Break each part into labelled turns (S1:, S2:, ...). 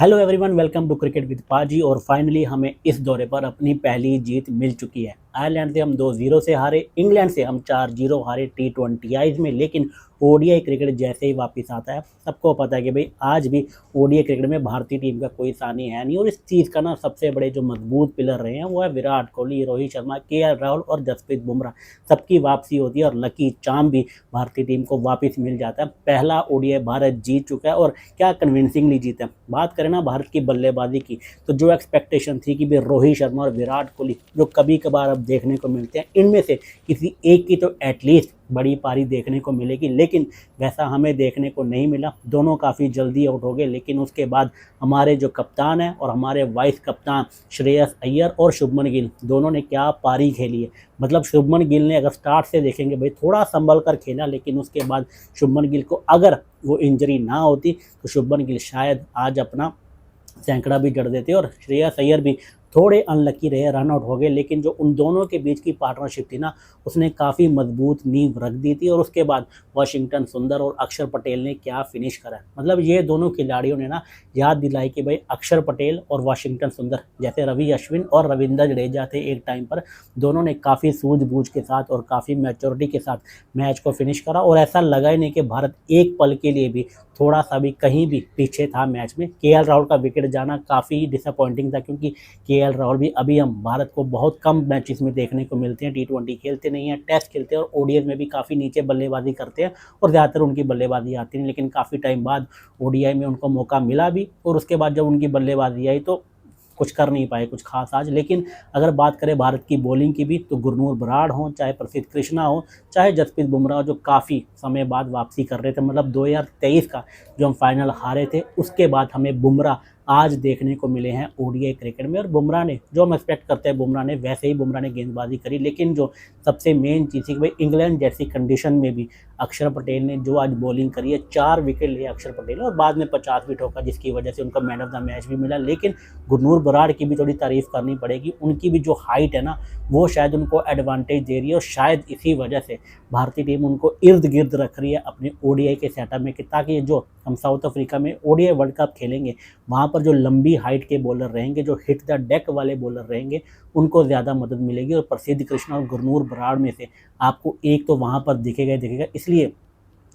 S1: Hello everyone, welcome to cricket with Paaji. और finally हमें इस दौरे पर अपनी पहली जीत मिल चुकी है। आयरलैंड से हम 2-0 से हारे, इंग्लैंड से हम 4-0 हारे T20 में। लेकिन ओडीआई क्रिकेट जैसे ही वापस आता है, सबको पता है कि भाई आज भी ओडीआई क्रिकेट में भारतीय टीम का कोई सानी है नहीं। और इस चीज़ का ना सबसे बड़े जो मजबूत पिलर रहे हैं वो है विराट कोहली, रोहित शर्मा, केएल राहुल और जसप्रीत बुमराह। सबकी वापसी होती है और लकी चार्म भी भारतीय टीम को वापस मिल जाता है। पहला ओडीआई भारत जीत चुका है और क्या कन्विंसिंगली जीता है। बात करें ना भारत की बल्लेबाजी की, तो जो एक्सपेक्टेशन थी कि भाई रोहित शर्मा और विराट कोहली जो कभी कभार अब देखने को मिलते हैं, इनमें से किसी एक की तो एटलीस्ट बड़ी पारी देखने को मिलेगी, लेकिन वैसा हमें देखने को नहीं मिला। दोनों काफ़ी जल्दी आउट हो गए। लेकिन उसके बाद हमारे जो कप्तान हैं और हमारे वाइस कप्तान श्रेयस अय्यर और शुभमन गिल दोनों ने क्या पारी खेली है। मतलब शुभमन गिल ने अगर स्टार्ट से देखेंगे भाई थोड़ा संभल कर खेला, लेकिन उसके बाद शुभमन गिल को अगर वो इंजरी ना होती तो शुभमन गिल शायद आज अपना सैकड़ा भी जड़ देते और श्रेयस अय्यर भी थोड़े अनलकी रहे, रन आउट हो गए। लेकिन जो उन दोनों के बीच की पार्टनरशिप थी ना, उसने काफ़ी मजबूत नींव रख दी थी। और उसके बाद वाशिंगटन सुंदर और अक्षर पटेल ने क्या फिनिश करा। मतलब ये दोनों खिलाड़ियों ने ना याद दिलाई कि भाई अक्षर पटेल और वाशिंगटन सुंदर जैसे रवि अश्विन और रविंद्र जडेजा थे एक टाइम पर, दोनों ने काफ़ी सूझबूझ के साथ और काफ़ी मैच्योरिटी के साथ मैच को फिनिश करा। और ऐसा लगा ही नहीं कि भारत एक पल के लिए भी थोड़ा सा भी कहीं भी पीछे था मैच में। केएल राहुल का विकेट जाना काफ़ी डिसअपॉइंटिंग था, क्योंकि केएल राहुल भी अभी हम भारत को बहुत कम मैचेस में देखने को मिलते हैं। T20 खेलते नहीं हैं, टेस्ट खेलते हैं और ओडीआई में भी काफ़ी नीचे बल्लेबाजी करते हैं और ज़्यादातर उनकी बल्लेबाजी आती नहीं। लेकिन काफ़ी टाइम बाद ओडीआई में उनको मौका मिला भी, और उसके बाद जब उनकी बल्लेबाजी आई तो कुछ कर नहीं पाए कुछ खास आज। लेकिन अगर बात करें भारत की बॉलिंग की भी, तो गुरनूर बराड़ हो, चाहे प्रसिद्ध कृष्णा हो, चाहे जसप्रीत बुमराह जो काफ़ी समय बाद वापसी कर रहे थे। मतलब 2023 का जो हम फाइनल हारे थे, उसके बाद हमें बुमराह आज देखने को मिले हैं ओडीआई क्रिकेट में। और बुमराह ने जो हम एक्सपेक्ट करते हैं बुमराह ने वैसे ही बुमराह ने गेंदबाजी करी। लेकिन जो सबसे मेन चीज़ थी कि भाई इंग्लैंड जैसी कंडीशन में भी अक्षर पटेल ने जो आज बॉलिंग करी है, 4 विकेट लिए अक्षर पटेल और बाद में 50 भी ठोका, जिसकी वजह से उनका मैन ऑफ द मैच भी मिला। लेकिन गुरनूर बराड़ की भी थोड़ी तारीफ करनी पड़ेगी। उनकी भी जो हाइट है ना, वो शायद उनको एडवांटेज दे रही है और शायद इसी वजह से भारतीय टीम उनको इर्द गिर्द रख रही है अपने ओडीआई के सेटअप में, कि ताकि जो हम साउथ अफ्रीका में ओडीआई वर्ल्ड कप खेलेंगे वहाँ पर जो लंबी हाइट के बॉलर रहेंगे, जो हिट द डेक वाले बॉलर रहेंगे, उनको ज़्यादा मदद मिलेगी। और प्रसिद्ध कृष्णा और गुरनूर बराड़ में से आपको एक तो वहाँ पर दिखेगा। इसलिए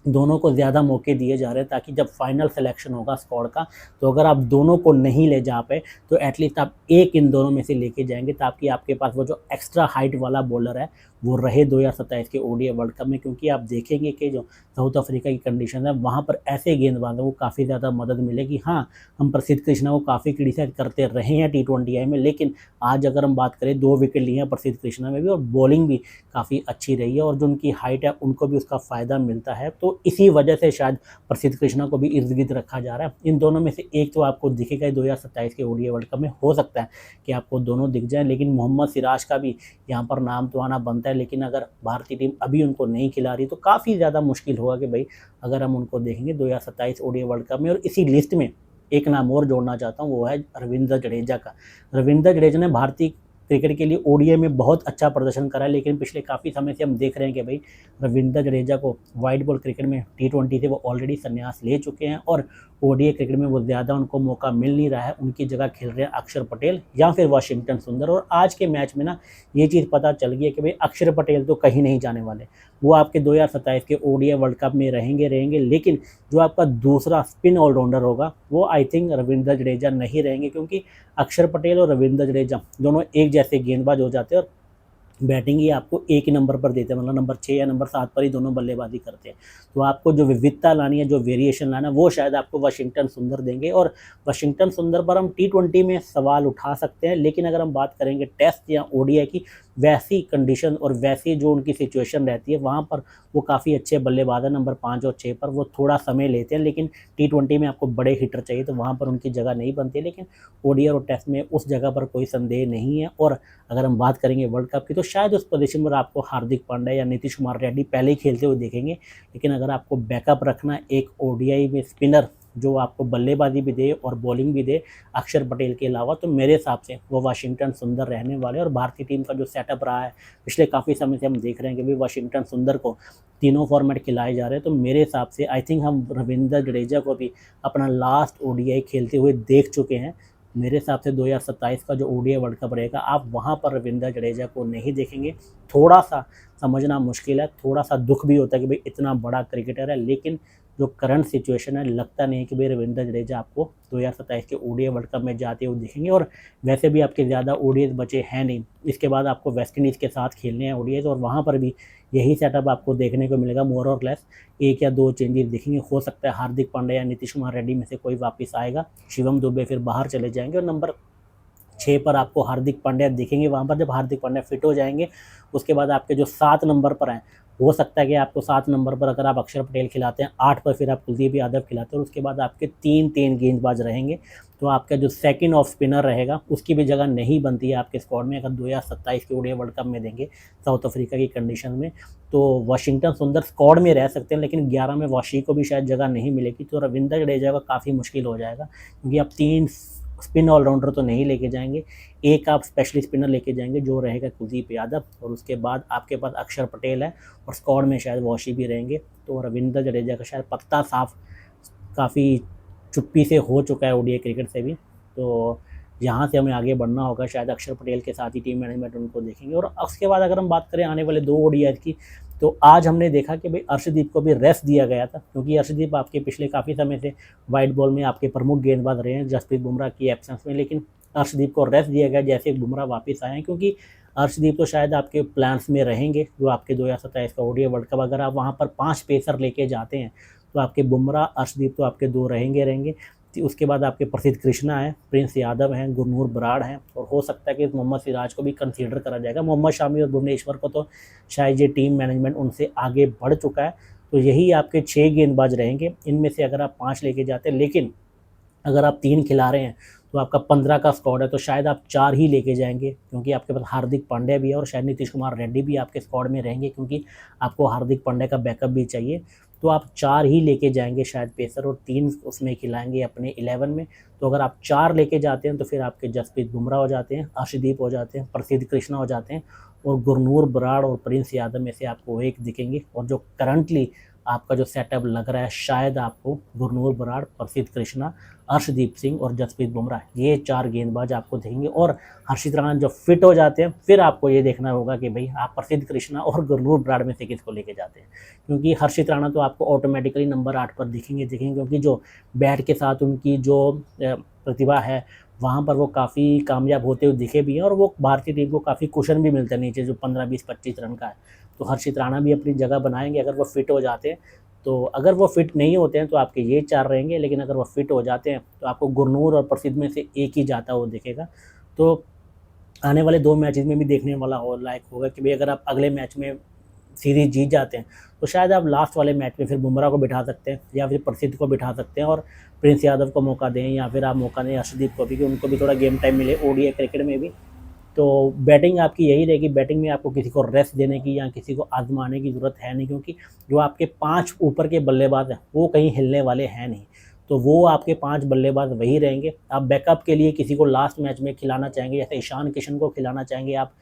S1: दोनों को ज़्यादा मौके दिए जा रहे हैं, ताकि जब फाइनल सिलेक्शन होगा स्क्वाड का, तो अगर आप दोनों को नहीं ले जा पाए तो एटलीस्ट आप एक इन दोनों में से लेके जाएंगे, ताकि आपके पास वो जो एक्स्ट्रा हाइट वाला बॉलर है वो रहे 2027 के ओडीआई वर्ल्ड कप में। क्योंकि आप देखेंगे कि जो साउथ अफ्रीका की कंडीशन है वहाँ पर ऐसे गेंदबाजों को काफ़ी ज़्यादा मदद मिलेगी। हाँ, हम प्रसिद्ध कृष्णा को काफ़ी क्रिटिसाइज करते रहे हैं T20 में, लेकिन आज अगर हम बात करें 2 विकेट लिए हैं प्रसिद्ध कृष्णा में भी, और बॉलिंग भी काफ़ी अच्छी रही है, और जो उनकी हाइट है उनको भी उसका फ़ायदा मिलता है। तो इसी वजह से शायद प्रसिद्ध कृष्णा को भी इर्द गिर्द रखा जा रहा है। इन दोनों में से एक तो आपको दिखेगा 2027 के ओडीआई वर्ल्ड कप में, हो सकता है कि आपको दोनों दिख जाएं। लेकिन मोहम्मद सिराज का भी यहाँ पर नाम तो आना बनता है। लेकिन अगर भारतीय टीम अभी उनको नहीं खिला रही तो काफ़ी ज़्यादा मुश्किल होगा कि भाई अगर हम उनको देखेंगे 2027 ओडीआई वर्ल्ड कप में। और इसी लिस्ट में एक नाम और जोड़ना चाहता हूँ, वो है रविंद्र जडेजा का। रविंद्र जडेजा ने भारतीय क्रिकेट के लिए ओडीआई में बहुत अच्छा प्रदर्शन करा है, लेकिन पिछले काफ़ी समय से हम देख रहे हैं कि भाई रविंद्र जडेजा को वाइट बॉल क्रिकेट में T20 से वो ऑलरेडी संन्यास ले चुके हैं और ओडीआई क्रिकेट में वो ज़्यादा उनको मौका मिल नहीं रहा है। उनकी जगह खेल रहे हैं अक्षर पटेल या फिर वाशिंगटन सुंदर। और आज के मैच में ना ये चीज़ पता चल गई है कि भाई अक्षर पटेल तो कहीं नहीं जाने वाले, वो आपके 2027 के ओडीआई वर्ल्ड कप में रहेंगे। लेकिन जो आपका दूसरा स्पिन ऑलराउंडर होगा वो आई थिंक रविंद्र जडेजा नहीं रहेंगे, क्योंकि अक्षर पटेल और रविंद्र जडेजा दोनों एक जैसे गेंदबाज हो जाते हैं और बैटिंग ही आपको एक ही नंबर पर देते हैं। मतलब नंबर 6 या नंबर 7 पर ही दोनों बल्लेबाजी करते हैं। तो आपको जो विविधता लानी है, जो वेरिएशन लाना है, वो शायद आपको वाशिंगटन सुंदर देंगे। और वाशिंगटन सुंदर पर हम T20 में सवाल उठा सकते हैं, लेकिन अगर हम बात करेंगे टेस्ट या ओडीआई की, वैसी कंडीशन और वैसी जो उनकी सिचुएशन रहती है वहाँ पर वो काफ़ी अच्छे बल्लेबाज हैं। नंबर 5 और 6 पर वो थोड़ा समय लेते हैं, लेकिन T20 में आपको बड़े हिटर चाहिए तो वहाँ पर उनकी जगह नहीं बनती। लेकिन ओडीआई और टेस्ट में उस जगह पर कोई संदेह नहीं है। और अगर हम बात करेंगे वर्ल्ड कप की, तो शायद उस पोजीशन पर आपको हार्दिक पांड्या या नीतीश कुमार रेड्डी पहले ही खेलते हुए देखेंगे। लेकिन अगर आपको बैकअप रखना एक ओडीआई में स्पिनर जो आपको बल्लेबाजी भी दे और बॉलिंग भी दे अक्षर पटेल के अलावा, तो मेरे हिसाब से वो वाशिंगटन सुंदर रहने वाले। और भारतीय टीम का जो सेटअप रहा है पिछले काफ़ी समय से हम देख रहे हैं कि भाई वाशिंगटन सुंदर को तीनों फॉर्मेट खिलाए जा रहे हैं, तो मेरे हिसाब से आई थिंक हम रविंद्र जडेजा को भी अपना लास्ट ओडीआई खेलते हुए देख चुके हैं। मेरे हिसाब से 2027 का जो ओडीआई वर्ल्ड कप रहेगा आप वहाँ पर रविंद्र जडेजा को नहीं देखेंगे। थोड़ा सा समझना मुश्किल है, थोड़ा सा दुख भी होता है कि भाई इतना बड़ा क्रिकेटर है, लेकिन जो करंट सिचुएशन है लगता नहीं है कि भाई रविंद्र जडेजा आपको 2027 के ओडीआई वर्ल्ड कप में जाते हुए दिखेंगे। और वैसे भी आपके ज़्यादा ओडीआई बचे हैं नहीं, इसके बाद आपको वेस्ट इंडीज़ के साथ खेलने हैं ओडीआई, और वहाँ पर भी यही सेटअप आपको देखने को मिलेगा मोर और लेस। 1 या 2 चेंजेस दिखेंगे, हो सकता है हार्दिक पांड्या या नीतीश कुमार रेड्डी में से कोई वापस आएगा, शिवम दुबे फिर बाहर चले जाएंगे, और नंबर 6 पर आपको हार्दिक पांड्या दिखेंगे। वहाँ पर जब हार्दिक पांड्या फिट हो जाएंगे उसके बाद आपके जो 7 नंबर पर हैं, हो सकता है कि आपको 7 नंबर पर अगर आप अक्षर पटेल खिलाते हैं, 8 पर फिर आप कुलदीप यादव खिलाते हैं, और उसके बाद आपके 3 गेंदबाज रहेंगे। तो आपका जो सेकंड ऑफ स्पिनर रहेगा उसकी भी जगह नहीं बनती है आपके स्क्वाड में अगर 2027 के ओडीआई वर्ल्ड कप में देंगे साउथ अफ्रीका की कंडीशन में। तो वाशिंगटन सुंदर स्क्वाड में रह सकते हैं, लेकिन 11 में वाशी को भी शायद जगह नहीं मिलेगी, तो रविंद्र जडेजा का काफ़ी मुश्किल हो जाएगा, क्योंकि आप 3 स्पिन ऑलराउंडर तो नहीं लेके जाएंगे, एक आप स्पेशली स्पिनर लेके जाएंगे जो रहेगा कुलदीप यादव, और उसके बाद आपके पास अक्षर पटेल है और स्क्वाड में शायद वाशी भी रहेंगे। तो रविंद्र जडेजा का शायद पत्ता साफ काफ़ी चुप्पी से हो चुका है ओडीआई क्रिकेट से भी। तो यहाँ से हमें आगे बढ़ना होगा, शायद अक्षर पटेल के साथ ही टीम मैनेजमेंट उनको देखेंगे। और उसके बाद अगर हम बात करें आने वाले 2 ओडीआई की, तो आज हमने देखा कि भाई अर्शदीप को भी रेस्ट दिया गया था, क्योंकि अर्शदीप आपके पिछले काफ़ी समय से वाइट बॉल में आपके प्रमुख गेंदबाज रहे हैं जसप्रीत बुमराह की एब्सेंस में, लेकिन अर्शदीप को रेस्ट दिया गया जैसे बुमराह वापस आए हैं, क्योंकि अर्शदीप तो शायद आपके प्लान्स में रहेंगे जो आपके 2027 का ओडीआई वर्ल्ड कप, अगर आप वहाँ पर 5 पेसर लेके जाते हैं तो आपके बुमराह अर्शदीप तो आपके 2 रहेंगे। उसके बाद आपके प्रसिद्ध कृष्णा है, प्रिंस यादव हैं, गुरनूर बराड़ हैं, और हो सकता है कि मोहम्मद सिराज को भी कंसीडर करा जाएगा। मोहम्मद शामी और भुवनेश्वर को तो शायद ये टीम मैनेजमेंट उनसे आगे बढ़ चुका है। तो यही आपके 6 गेंदबाज रहेंगे, इनमें से अगर आप 5 लेके जाते हैं, लेकिन अगर आप 3 खिला रहे हैं तो आपका 15 का स्क्वाड है, तो शायद आप 4 ही लेके जाएंगे, क्योंकि आपके पास हार्दिक पांड्या भी है और शायद नीतीश कुमार रेड्डी भी आपके स्क्वाड में रहेंगे, क्योंकि आपको हार्दिक पांड्या का बैकअप भी चाहिए। तो आप 4 ही लेके जाएंगे शायद पेसर, और 3 उसमें खिलाएंगे अपने 11 में। तो अगर आप 4 लेके जाते हैं तो फिर आपके जसप्रीत बुमराह हो जाते हैं, अर्शदीप हो जाते हैं, प्रसिद्ध कृष्णा हो जाते हैं, और गुरनूर बराड़ और प्रिंस यादव में से आपको एक दिखेंगे। और जो करंटली आपका जो सेटअप लग रहा है, शायद आपको गुरनूर बराड़, प्रसिद्ध कृष्णा, अर्शदीप सिंह और जसप्रीत बुमराह, ये 4 गेंदबाज आपको देखेंगे। और हर्षित राणा जब फिट हो जाते हैं फिर आपको ये देखना होगा कि भाई आप प्रसिद्ध कृष्णा और गुरनूर बराड़ में से किसको लेके जाते हैं, क्योंकि हर्षित राणा तो आपको ऑटोमेटिकली नंबर 8 पर दिखेंगे, क्योंकि जो बैट के साथ उनकी जो प्रतिभा है वहाँ पर वो काफ़ी कामयाब होते हुए दिखे भी हैं, और वो भारतीय टीम को काफ़ी कुशन भी मिलता है नीचे जो 15, 20, 25 रन का है। तो हर्षित राणा भी अपनी जगह बनाएंगे अगर वो फिट हो जाते हैं। तो अगर वो फिट नहीं होते हैं तो आपके ये 4 रहेंगे, लेकिन अगर वो फिट हो जाते हैं तो आपको गुरनूर और प्रसिद्ध में से एक ही जाता हुआ दिखेगा। तो आने वाले 2 मैचेस में भी देखने वाला लायक होगा कि भाई अगर आप अगले मैच में सीरीज जीत जाते हैं तो शायद आप लास्ट वाले मैच में फिर बुमराह को बिठा सकते हैं या फिर प्रसिद्ध को बिठा सकते हैं और प्रिंस यादव को मौका दें, या फिर आप मौका दें अर्शदीप को भी कि उनको भी थोड़ा गेम टाइम मिले ओडीआई क्रिकेट में भी। तो बैटिंग आपकी यही रहेगी, बैटिंग में आपको किसी को रेस्ट देने की या किसी को आजमाने की ज़रूरत है नहीं, क्योंकि जो आपके 5 ऊपर के बल्लेबाज हैं वो कहीं हिलने वाले हैं नहीं। तो वो आपके 5 बल्लेबाज वही रहेंगे। आप बैकअप के लिए किसी को लास्ट मैच में खिलाना चाहेंगे, जैसे ईशान किशन को खिलाना चाहेंगे आप,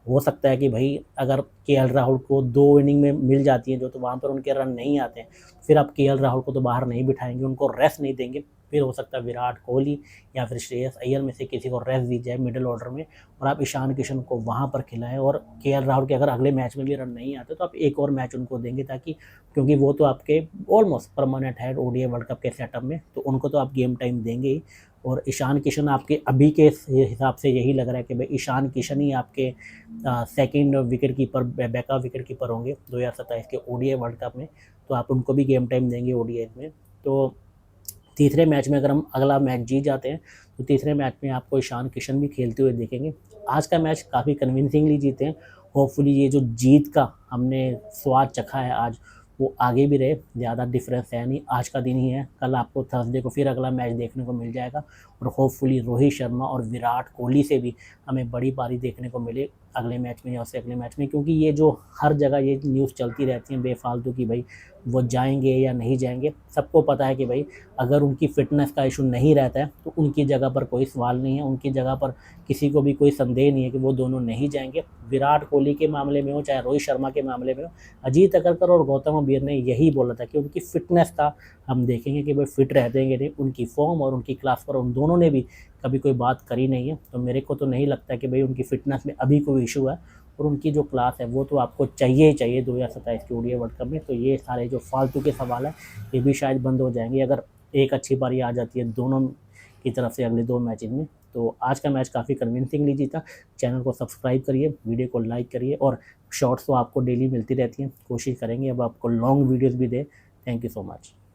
S1: हो सकता है कि भाई अगर केएल राहुल को 2 इनिंग में मिल जाती है जो, तो वहाँ पर उनके रन नहीं आते हैं, फिर आप केएल राहुल को तो बाहर नहीं बिठाएंगे, उनको रेस्ट नहीं देंगे। फिर हो सकता है विराट कोहली या फिर श्रेयस अय्यर में से किसी को रेस्ट दी जाए मिडिल ऑर्डर में, और आप ईशान किशन को वहाँ पर खिलाएं। और केएल राहुल के अगर अगले मैच में भी रन नहीं आते तो आप एक और मैच उनको देंगे, ताकि क्योंकि वो तो आपके ऑलमोस्ट परमानेंट है ओडीआई वर्ल्ड कप के सेटअप में, तो उनको तो आप गेम टाइम देंगे ही। और ईशान किशन आपके अभी के हिसाब से यही लग रहा है कि भाई ईशान किशन ही आपके second wicket keeper, backup wicket keeper होंगे 2027 के ओडीआई वर्ल्ड कप में, तो आप उनको भी गेम टाइम देंगे ओडीआई में। तो तीसरे मैच में अगर हम अगला मैच जीत जाते हैं तो तीसरे मैच में आपको ईशान किशन भी खेलते हुए देखेंगे। आज का मैच काफ़ी कन्विंसिंगली जीते हैं, होपफुली ये जो जीत का हमने स्वाद चखा है आज वो आगे भी रहे, ज़्यादा डिफरेंस है नहीं, आज का दिन ही है, कल आपको थर्सडे को फिर अगला मैच देखने को मिल जाएगा, और होपफुली रोहित शर्मा और विराट कोहली से भी हमें बड़ी पारी देखने को मिले। अगले मैच में या उससे अगले मैच में, क्योंकि ये जो हर जगह ये न्यूज़ चलती रहती है बेफालतू की, भाई वो जाएंगे या नहीं जाएंगे। सबको पता है कि भाई अगर उनकी फ़िटनेस का इशू नहीं रहता है तो उनकी जगह पर कोई सवाल नहीं है, उनकी जगह पर किसी को भी कोई संदेह नहीं है कि वो दोनों नहीं जाएंगे। विराट कोहली के मामले में हो चाहे रोहित शर्मा के मामले में हो, अजीत अग्रकर और गौतम गंभीर ने यही बोला था कि उनकी फ़िटनेस का हम देखेंगे कि भाई फिट रहते हैं कि नहीं। उनकी फॉर्म और उनकी क्लास पर उन दोनों ने भी कभी कोई बात करी नहीं है, तो मेरे को तो नहीं लगता कि भाई उनकी फ़िटनेस में अभी कोई इशू है। और उनकी जो क्लास है वो तो आपको चाहिए ही चाहिए 2027 के ओडीआई वर्ल्ड कप में। तो ये सारे जो फालतू के सवाल हैं ये भी शायद बंद हो जाएंगे अगर एक अच्छी पारी आ जाती है दोनों की तरफ से अगले 2 मैचेज़ में। तो आज का मैच काफ़ी कन्विंसिंगली जीता। चैनल को सब्सक्राइब करिए, वीडियो को लाइक करिए, और शॉर्ट्स तो आपको डेली मिलती रहती हैं, कोशिश करेंगे अब आपको लॉन्ग वीडियोज़ भी दें। Thank you so much.